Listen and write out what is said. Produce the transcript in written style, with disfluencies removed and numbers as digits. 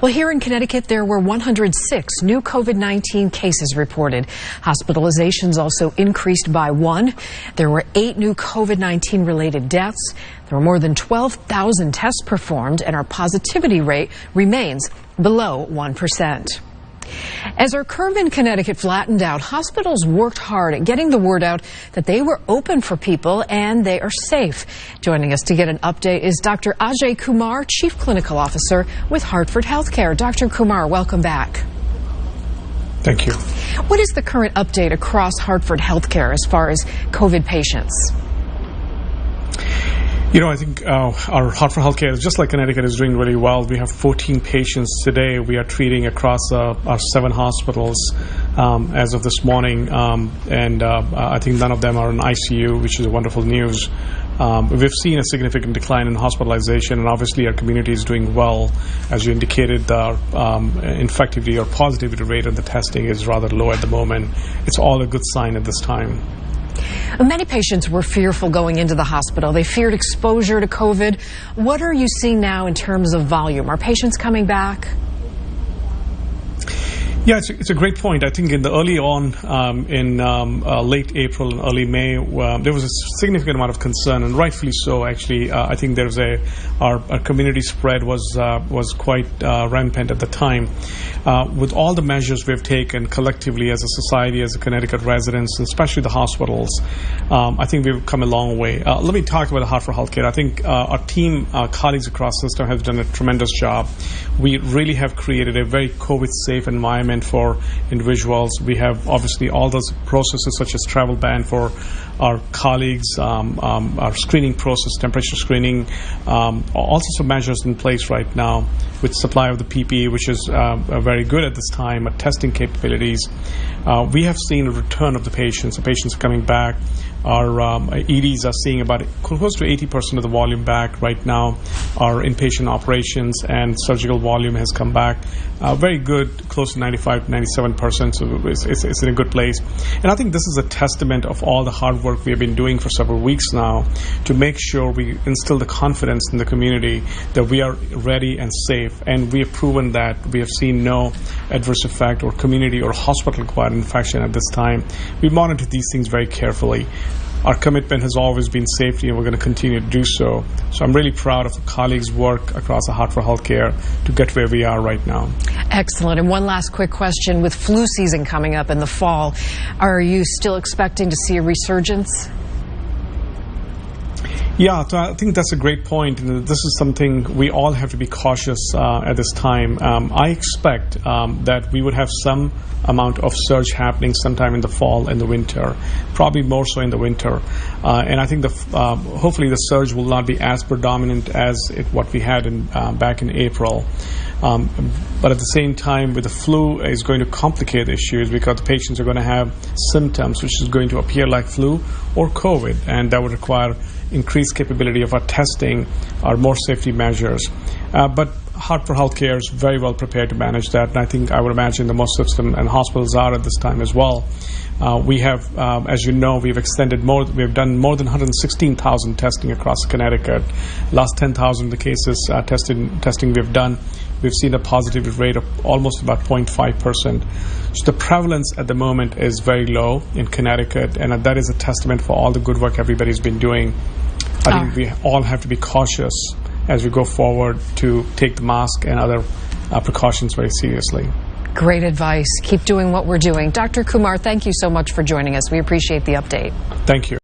Well, here in Connecticut, there were 106 new COVID-19 cases reported. Hospitalizations also increased by 1. There were 8 new COVID-19 related deaths. There were more than 12,000 tests performed, and our positivity rate remains below 1%. As our curve in Connecticut flattened out, hospitals worked hard at getting the word out that they were open for people and they are safe. Joining us to get an update is Dr. Ajay Kumar, Chief Clinical Officer with Hartford HealthCare. Dr. Kumar, welcome back. Thank you. What is the current update across Hartford HealthCare as far as COVID patients? You know, I think our Hartford HealthCare, just like Connecticut, is doing really well. We have 14 patients today we are treating across our 7 hospitals as of this morning, and I think none of them are in ICU, which is wonderful news. We've seen a significant decline in hospitalization, and obviously our community is doing well. As you indicated, the infectivity or positivity rate of the testing is rather low at the moment. It's all a good sign at this time. Many patients were fearful going into the hospital. They feared exposure to COVID. What are you seeing now in terms of volume? Are patients coming back? Yeah, it's a great point. I think in the early on, in late April and early May, there was a significant amount of concern, and rightfully so. Actually, I think there was our community spread was quite rampant at the time. With all the measures we've taken collectively as a society, as a Connecticut residents, and especially the hospitals, I think we've come a long way. Let me talk about Hartford HealthCare. I think our team, colleagues across the system, have done a tremendous job. We really have created a very COVID-safe environment for individuals. We have obviously all those processes such as travel ban for our colleagues, our screening process, temperature screening, all sorts of measures in place right now with supply of the PPE, which is very good at this time, testing capabilities. We have seen a return of the patients. The patients are coming back. Our EDs are seeing about close to 80% of the volume back right now. Our inpatient operations and surgical volume has come back very good, close to 95 to 97%, so it's in a good place. And I think this is a testament of all the hard work we have been doing for several weeks now to make sure we instill the confidence in the community that we are ready and safe. And we have proven that we have seen no adverse effect or community or hospital-acquired infection at this time. We monitor these things very carefully. Our commitment has always been safety, and we're going to continue to do so. So I'm really proud of the colleagues' work across the Hartford HealthCare to get where we are right now. Excellent. And one last quick question. With flu season coming up in the fall, are you still expecting to see a resurgence? Yeah, so I think that's a great point. This is something we all have to be cautious at this time. I expect that we would have some amount of surge happening sometime in the fall and the winter, probably more so in the winter. And I think hopefully the surge will not be as predominant as what we had back in April. But at the same time, with the flu, is going to complicate issues because the patients are going to have symptoms which is going to appear like flu or COVID, and that would require increased capability of our testing, our more safety measures. But Hartford HealthCare is very well prepared to manage that, and I think I would imagine the most system and hospitals are at this time as well. We have, as you know, we've done more than 116,000 testing across Connecticut. Last 10,000 of the cases testing we've done, we've seen a positivity rate of almost about 0.5%. So the prevalence at the moment is very low in Connecticut, and that is a testament for all the good work everybody's been doing. I think we all have to be cautious as we go forward to take the mask and other precautions very seriously. Great advice. Keep doing what we're doing. Dr. Kumar, thank you so much for joining us. We appreciate the update. Thank you.